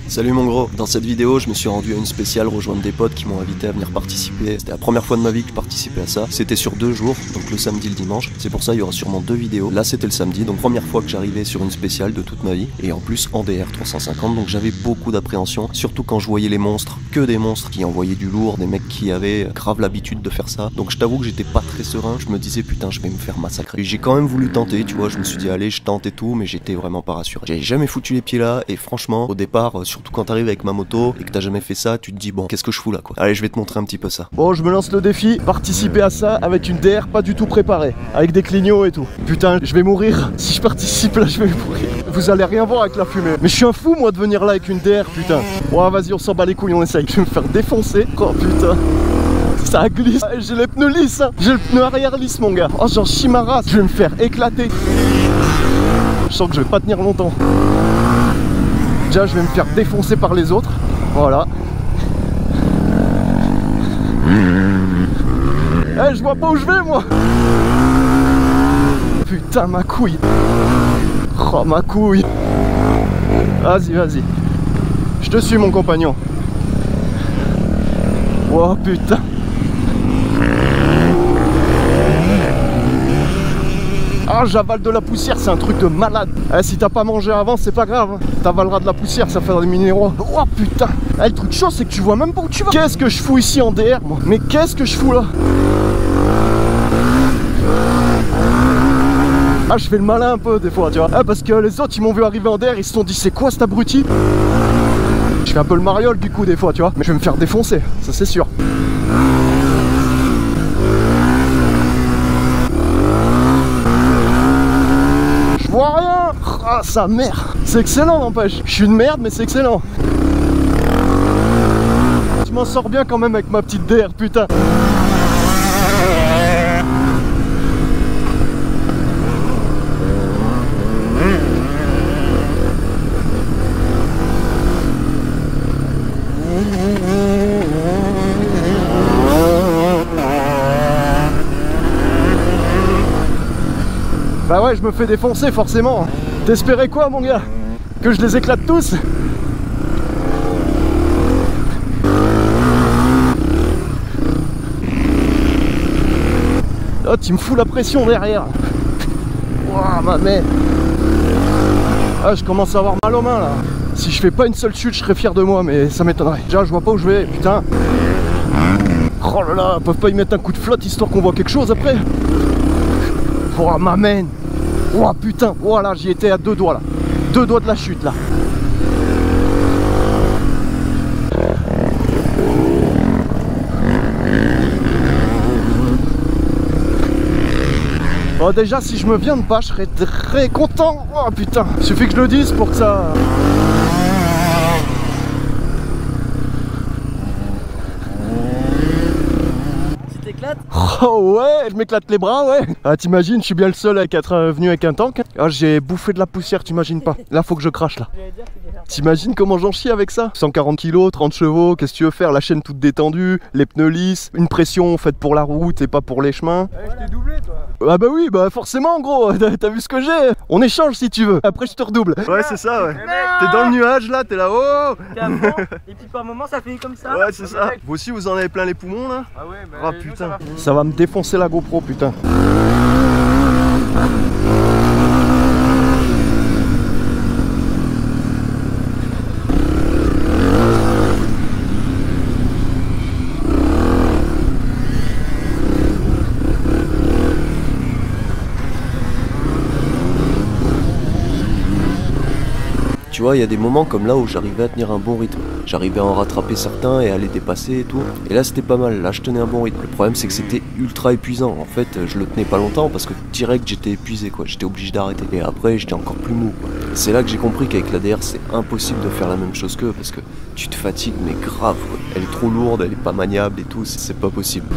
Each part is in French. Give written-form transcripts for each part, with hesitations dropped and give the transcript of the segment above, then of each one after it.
Salut mon gros, dans cette vidéo je me suis rendu à une spéciale rejoindre des potes qui m'ont invité à venir participer. C'était la première fois de ma vie que je participais à ça. C'était sur 2 jours, donc le samedi et le dimanche. C'est pour ça il y aura sûrement 2 vidéos. Là c'était le samedi, donc première fois que j'arrivais sur une spéciale de toute ma vie. Et en plus en DR 350, donc j'avais beaucoup d'appréhension. Surtout quand je voyais les monstres, que des monstres qui envoyaient du lourd, des mecs qui avaient grave l'habitude de faire ça. Donc je t'avoue que j'étais pas très serein, je me disais putain je vais me faire massacrer. J'ai quand même voulu tenter, tu vois, je me suis dit allez je tente et tout, mais j'étais vraiment pas rassuré. J'ai jamais foutu les pieds là, et franchement au départ, surtout quand t'arrives avec ma moto et que t'as jamais fait ça, tu te dis bon qu'est-ce que je fous là quoi. Allez je vais te montrer un petit peu ça. Bon je me lance le défi, participer à ça avec une DR pas du tout préparée, avec des clignots et tout. Putain je vais mourir, si je participe là je vais mourir. Vous allez rien voir avec la fumée. Mais je suis un fou moi de venir là avec une DR putain. Ouais vas-y on s'en bat les couilles, on essaye. Je vais me faire défoncer. Oh putain, ça glisse. J'ai les pneus lisses hein. J'ai le pneu arrière lisse mon gars. Oh j'en chie ma race, je vais me faire éclater. Je sens que je vais pas tenir longtemps. Déjà je vais me faire défoncer par les autres. Voilà. Eh je vois pas où je vais moi. Putain ma couille. Oh ma couille. Vas-y vas-y. Je te suis mon compagnon. Oh putain. Ah j'avale de la poussière, c'est un truc de malade. Eh, si t'as pas mangé avant c'est pas grave hein. T'avaleras de la poussière, ça fait des minéraux. Oh putain. Eh, le truc chaud c'est que tu vois même pas où tu vas. Qu'est-ce que je fous ici en DR moi? Mais qu'est-ce que je fous là? Ah je fais le malin un peu des fois tu vois. Ah, parce que les autres ils m'ont vu arriver en DR, ils se sont dit c'est quoi cet abruti? Je fais un peu le mariole du coup des fois tu vois. Mais je vais me faire défoncer, ça c'est sûr. Je vois rien. Ah sa mère. C'est excellent n'empêche. Je suis une merde mais c'est excellent. Je m'en sors bien quand même avec ma petite DR putain. Bah ouais je me fais défoncer forcément. T'espérais quoi mon gars? Que je les éclate tous? Oh tu me fous la pression derrière. Ouah ma mère. Ah je commence à avoir mal aux mains là. Si je fais pas une seule chute je serais fier de moi mais ça m'étonnerait. Déjà je vois pas où je vais putain. Oh là là, ils peuvent pas y mettre un coup de flotte histoire qu'on voit quelque chose après. Oh m'amène. Oh putain, voilà j'y étais à 2 doigts là. 2 doigts de la chute là. Bon déjà si je me viens de pas je serais très content. Oh putain, il suffit que je le dise pour que ça... Oh ouais, je m'éclate les bras, ouais. Ah t'imagines, je suis bien le seul à être venu avec un tank. Ah j'ai bouffé de la poussière, t'imagines pas. Là faut que je crache là. T'imagines comment j'en chie avec ça? 140 kg, 30 chevaux, qu'est-ce que tu veux faire? La chaîne toute détendue, les pneus lisses, une pression faite pour la route et pas pour les chemins. Ouais, je t'ai doublé toi. Ah bah oui, bah forcément gros, t'as vu ce que j'ai? On échange si tu veux, après je te redouble. Ouais c'est ça ouais. T'es dans le nuage là, t'es là-haut. T'es à fond, et puis par moment ça finit comme ça. Ouais c'est ça. Vous aussi vous en avez plein les poumons là? Ah ouais, bah ah putain, ça va me défoncer la GoPro putain. Tu vois, il y a des moments comme là où j'arrivais à tenir un bon rythme. J'arrivais à en rattraper certains et à les dépasser et tout. Et là c'était pas mal, là je tenais un bon rythme. Le problème c'est que c'était ultra épuisant. En fait je le tenais pas longtemps parce que direct j'étais épuisé quoi. J'étais obligé d'arrêter. Et après j'étais encore plus mou quoi. C'est là que j'ai compris qu'avec la DR c'est impossible de faire la même chose qu'eux parce que tu te fatigues mais grave quoi. Elle est trop lourde, elle est pas maniable et tout, c'est pas possible.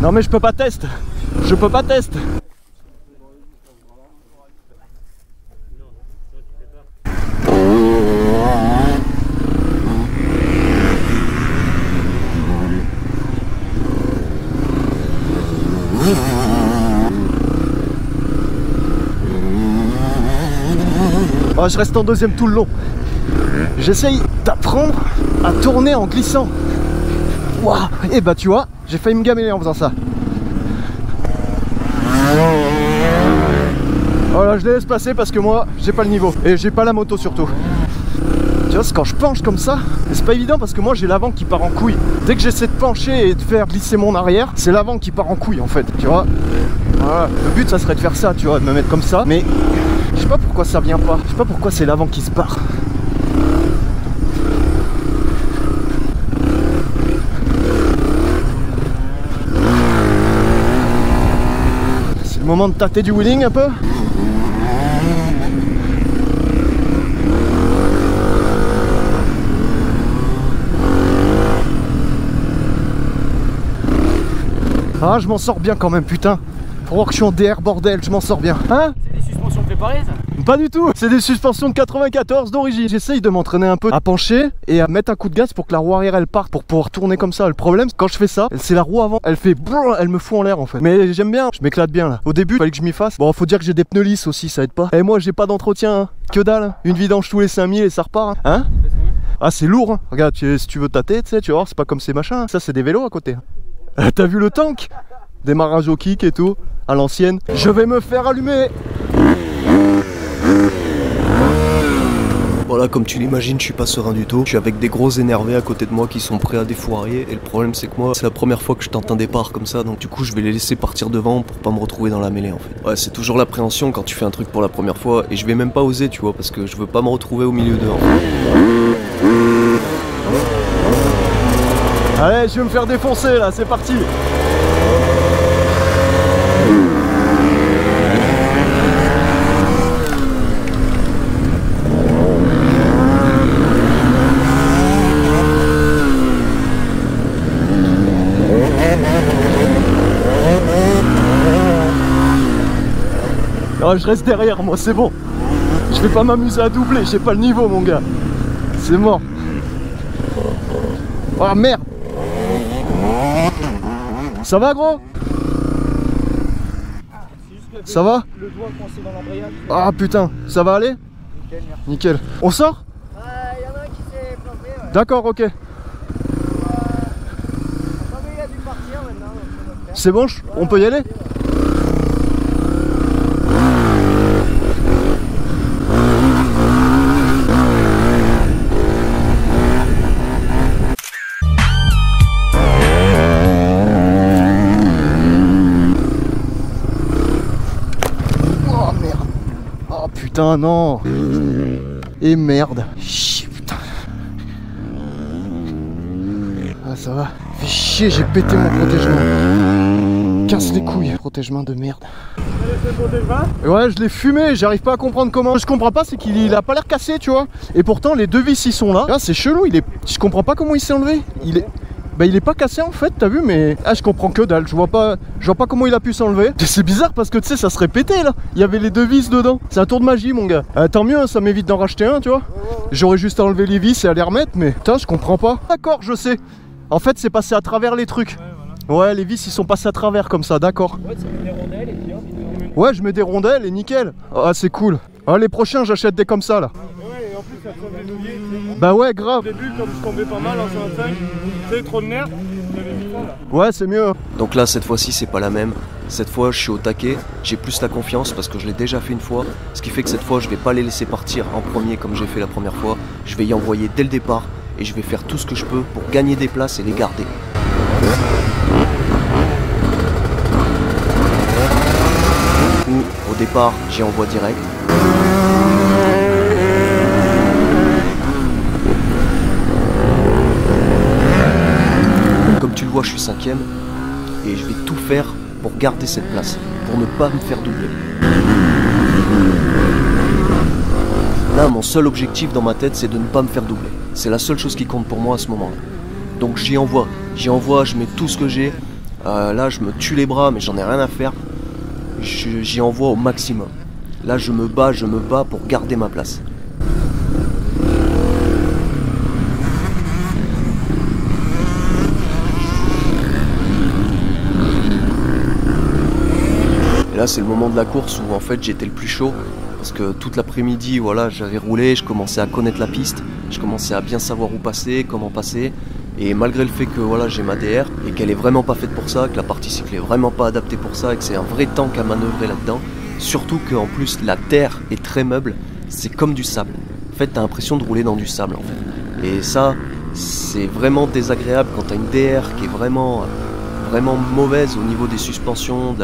Non mais je peux pas tester. Je peux pas tester. Oh, je reste en deuxième tout le long. J'essaye d'apprendre à tourner en glissant. Waouh. Et bah tu vois, j'ai failli me gamer en faisant ça. Voilà, je les laisse passer parce que moi, j'ai pas le niveau. Et j'ai pas la moto surtout. Tu vois, c'est quand je penche comme ça, c'est pas évident parce que moi j'ai l'avant qui part en couille. Dès que j'essaie de pencher et de faire glisser mon arrière, c'est l'avant qui part en couille en fait, tu vois. Voilà. Le but ça serait de faire ça, tu vois, de me mettre comme ça. Mais je sais pas pourquoi ça vient pas. Je sais pas pourquoi c'est l'avant qui se barre. C'est le moment de tâter du wheeling un peu. Ah, je m'en sors bien quand même, putain. Pour voir que je suis en DR, bordel, je m'en sors bien. Hein? C'est des suspensions préparées, ça? Pas du tout, c'est des suspensions de 94 d'origine. J'essaye de m'entraîner un peu à pencher et à mettre un coup de gaz pour que la roue arrière elle parte, pour pouvoir tourner comme ça. Le problème, quand je fais ça, c'est la roue avant, elle fait brrr, elle me fout en l'air en fait. Mais j'aime bien, je m'éclate bien là. Au début, il fallait que je m'y fasse. Bon, faut dire que j'ai des pneus lisses aussi, ça aide pas. Et moi, j'ai pas d'entretien, hein. Que dalle, hein. Une vidange tous les 5000 et ça repart. Hein? Ah, c'est lourd, hein. Regarde, si tu veux tâter, tu sais, tu vas voir, c'est pas comme ces machins. Hein. Ça, c'est des vélos à côté. T'as vu le tank? Démarrage au kick et tout, à l'ancienne. Je vais me faire allumer. Voilà, comme tu l'imagines, je suis pas serein du tout. Je suis avec des gros énervés à côté de moi qui sont prêts à défourailler. Et le problème, c'est que moi, c'est la première fois que je tente un départ comme ça. Donc du coup, je vais les laisser partir devant pour pas me retrouver dans la mêlée en fait. Ouais, c'est toujours l'appréhension quand tu fais un truc pour la première fois. Et je vais même pas oser, tu vois, parce que je veux pas me retrouver au milieu d'eux en fait. Allez, je vais me faire défoncer là, c'est parti. Oh, je reste derrière moi, c'est bon. Je vais pas m'amuser à doubler, j'ai pas le niveau mon gars. C'est mort. Oh merde. Ça va gros? Ça va? Le doigt coincé dans l'embrayage. Ah putain, ça va aller? Nickel, merci. Nickel. On sort? Il y en a un qui s'est planté, ouais. D'accord, ok. Il a dû partir maintenant. C'est bon, on peut y aller? Putain non. Et merde. Chier putain. Ah ça va. Fais chier, j'ai pété mon protège-main. Casse les couilles, protège-main de merde. Ouais, je l'ai fumé, j'arrive pas à comprendre comment. Je comprends pas, c'est qu'il a pas l'air cassé, tu vois. Et pourtant les deux vis ils sont là. Ah, c'est chelou, je comprends pas comment il s'est enlevé. Bah il est pas cassé en fait, t'as vu, mais ah je comprends que dalle, je vois pas comment il a pu s'enlever. C'est bizarre parce que tu sais ça serait pété là, il y avait les deux vis dedans. C'est un tour de magie mon gars. Tant mieux, ça m'évite d'en racheter un, tu vois. J'aurais juste à enlever les vis et à les remettre, mais putain je comprends pas. D'accord, je sais. En fait c'est passé à travers les trucs. Ouais, les vis ils sont passés à travers comme ça, d'accord. Ouais, tu mets des rondelles et puis hop, ouais, je mets des rondelles et nickel. Ah c'est cool. Ah les prochains j'achète des comme ça là. Ouais, et en plus ça te sauve les nouilles. Bah ouais, grave. Au début, comme je tombais pas mal en 125, tu sais, trop de nerfs, j'avais mis ça là. Ouais, c'est mieux. Donc là, cette fois-ci, c'est pas la même. Cette fois, je suis au taquet, j'ai plus la confiance parce que je l'ai déjà fait une fois. Ce qui fait que cette fois, je vais pas les laisser partir en premier comme j'ai fait la première fois. Je vais y envoyer dès le départ et je vais faire tout ce que je peux pour gagner des places et les garder. Du coup, au départ, j'y envoie direct. Comme tu le vois, je suis 5ème et je vais tout faire pour garder cette place, pour ne pas me faire doubler. Là, mon seul objectif dans ma tête, c'est de ne pas me faire doubler. C'est la seule chose qui compte pour moi à ce moment-là. Donc j'y envoie, je mets tout ce que j'ai. Là, je me tue les bras, mais j'en ai rien à faire. J'y envoie au maximum. Là, je me bats pour garder ma place. Et là c'est le moment de la course où en fait j'étais le plus chaud. Parce que toute l'après-midi, voilà, j'avais roulé, je commençais à connaître la piste, je commençais à bien savoir où passer, comment passer. Et malgré le fait que voilà, j'ai ma DR et qu'elle est vraiment pas faite pour ça, que la partie cycle est vraiment pas adaptée pour ça et que c'est un vrai tank à manœuvrer là-dedans, surtout qu'en plus la terre est très meuble, c'est comme du sable. En fait, t'as l'impression de rouler dans du sable en fait. Et ça, c'est vraiment désagréable quand t'as une DR qui est vraiment mauvaise au niveau des suspensions,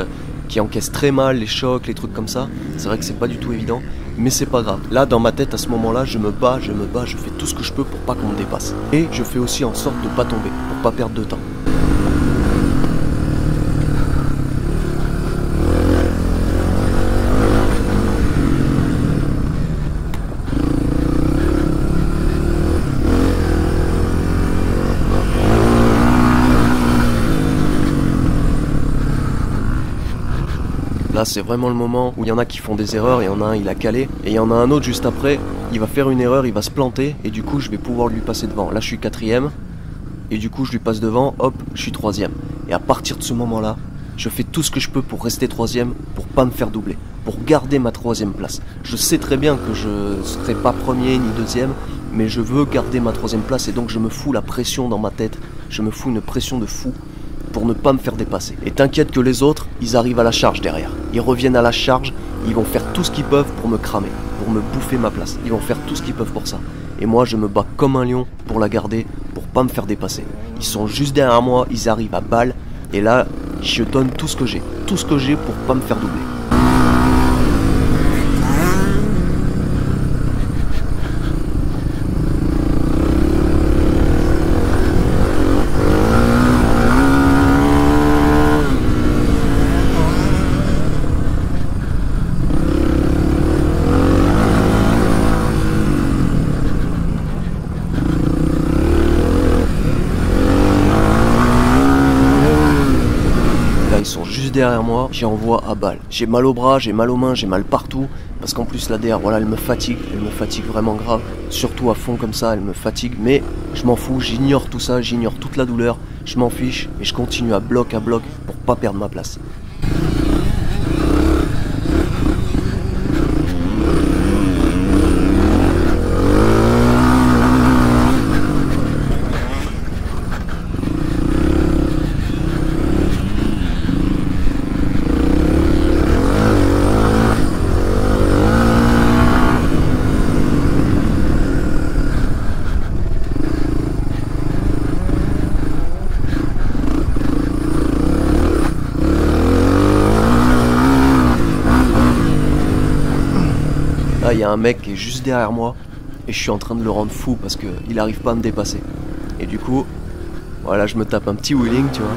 qui encaisse très mal les chocs, les trucs comme ça. C'est vrai que c'est pas du tout évident, mais c'est pas grave. Là, dans ma tête, à ce moment-là, je me bats, je fais tout ce que je peux pour pas qu'on me dépasse. Et je fais aussi en sorte de pas tomber, pour pas perdre de temps. Là c'est vraiment le moment où il y en a qui font des erreurs, il y en a un il a calé, et il y en a un autre juste après, il va faire une erreur, il va se planter, et du coup je vais pouvoir lui passer devant. Là je suis 4ème, et du coup je lui passe devant, hop, je suis 3ème. Et à partir de ce moment là, je fais tout ce que je peux pour rester 3ème, pour pas me faire doubler, pour garder ma 3ème place. Je sais très bien que je serai pas premier ni 2ème, mais je veux garder ma 3ème place, et donc je me fous la pression dans ma tête, je me fous une pression de fou, pour ne pas me faire dépasser. Et t'inquiète que les autres, ils arrivent à la charge derrière. Ils reviennent à la charge, ils vont faire tout ce qu'ils peuvent pour me cramer, pour me bouffer ma place. Ils vont faire tout ce qu'ils peuvent pour ça. Et moi, je me bats comme un lion pour la garder, pour pas me faire dépasser. Ils sont juste derrière moi, ils arrivent à balle, et là, je donne tout ce que j'ai pour pas me faire doubler. Ils sont juste derrière moi, j'y envoie à balle. J'ai mal au bras, j'ai mal aux mains, j'ai mal partout. Parce qu'en plus la DR, voilà, elle me fatigue vraiment grave. Surtout à fond comme ça, elle me fatigue. Mais je m'en fous, j'ignore tout ça, j'ignore toute la douleur. Je m'en fiche et je continue à bloc pour pas perdre ma place. Là, il y a un mec qui est juste derrière moi et je suis en train de le rendre fou parce qu'il arrive pas à me dépasser. Et du coup, voilà, je me tape un petit wheeling, tu vois,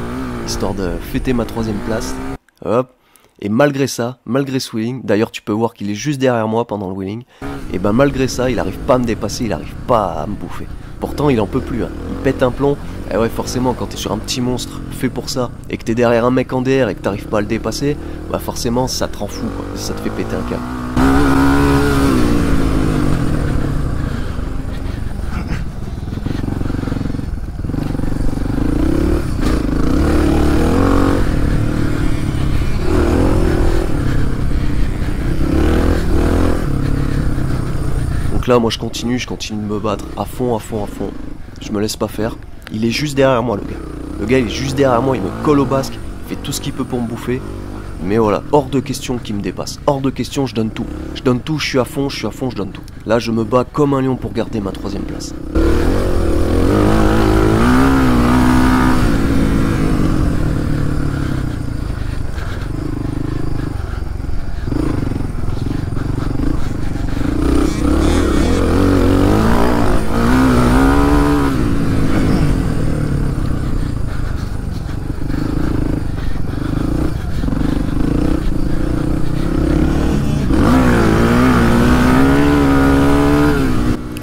histoire de fêter ma 3ème place. Hop. Et malgré ça, malgré ce wheeling, d'ailleurs tu peux voir qu'il est juste derrière moi pendant le wheeling, et ben malgré ça, il arrive pas à me dépasser, il arrive pas à me bouffer. Pourtant, il en peut plus, hein. Il pète un plomb. Et ouais, forcément, quand t'es sur un petit monstre fait pour ça, et que t'es derrière un mec en DR et que t'arrives pas à le dépasser, bah forcément, ça te rend fou, quoi. Ça te fait péter un câble. Donc là, moi je continue de me battre à fond. Je me laisse pas faire. Il est juste derrière moi, le gars. Le gars, il est juste derrière moi, il me colle au basque, il fait tout ce qu'il peut pour me bouffer. Mais voilà, hors de question qu'il me dépasse. Hors de question, je donne tout. Je donne tout, je suis à fond, je donne tout. Là, je me bats comme un lion pour garder ma 3ème place.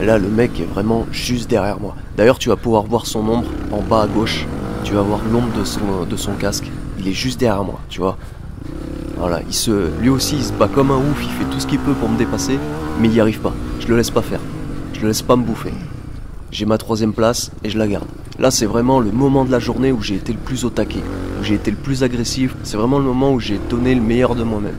Là, le mec est vraiment juste derrière moi. D'ailleurs, tu vas pouvoir voir son ombre en bas à gauche. Tu vas voir l'ombre de son casque. Il est juste derrière moi, tu vois. Voilà, lui aussi, il se bat comme un ouf. Il fait tout ce qu'il peut pour me dépasser, mais il n'y arrive pas. Je le laisse pas faire. Je le laisse pas me bouffer. j'ai ma 3e place et je la garde. Là c'est vraiment le moment de la journée où j'ai été le plus au taquet, où j'ai été le plus agressif, c'est vraiment le moment où j'ai donné le meilleur de moi-même.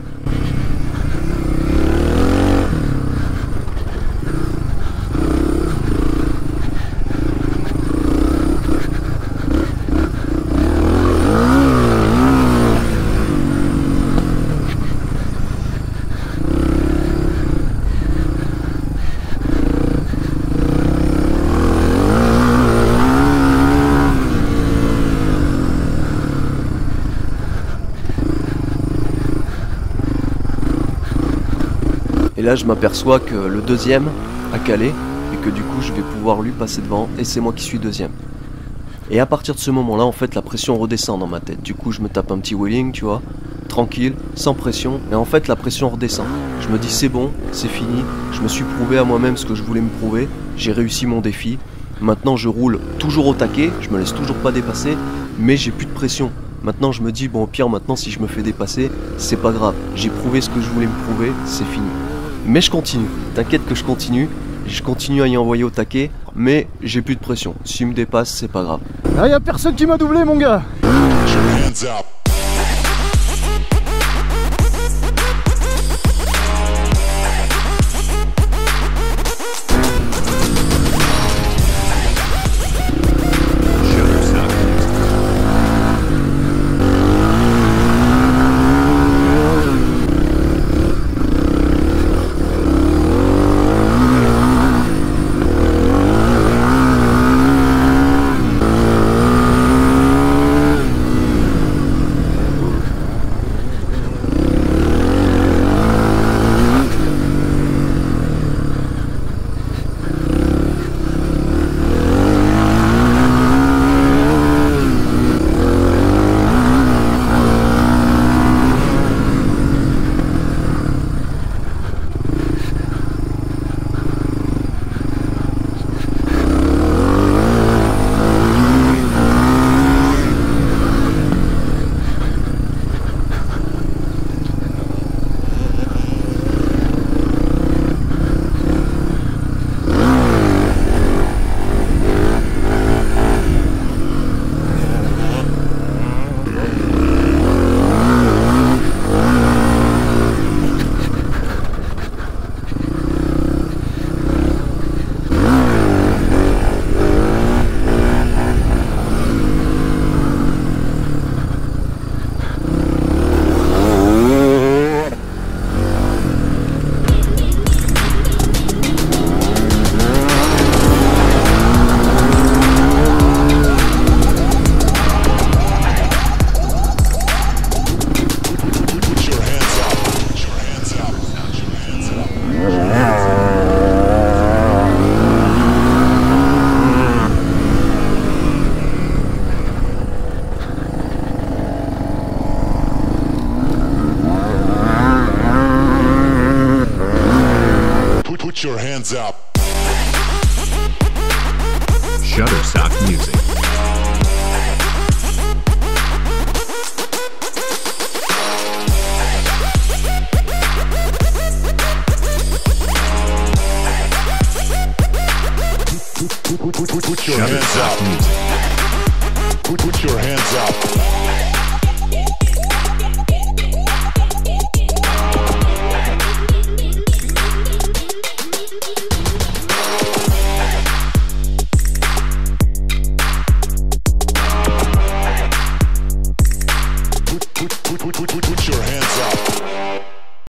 Et là je m'aperçois que le 2e a calé et que du coup je vais pouvoir lui passer devant et c'est moi qui suis 2e. Et à partir de ce moment là en fait la pression redescend dans ma tête. Du coup je me tape un petit wheeling, tu vois, tranquille, sans pression. Et en fait la pression redescend. Je me dis c'est bon, c'est fini. Je me suis prouvé à moi-même ce que je voulais me prouver. J'ai réussi mon défi. Maintenant je roule toujours au taquet, je me laisse toujours pas dépasser, mais j'ai plus de pression. Maintenant je me dis bon au pire maintenant si je me fais dépasser, c'est pas grave. J'ai prouvé ce que je voulais me prouver, c'est fini. Mais je continue, t'inquiète que je continue à y envoyer au taquet, mais j'ai plus de pression. S'il me dépasse, c'est pas grave. Ah, y a personne qui m'a doublé, mon gars. Put your hands up. Shutterstock Music. Put your hands up. Put your hands up. Put your hands up.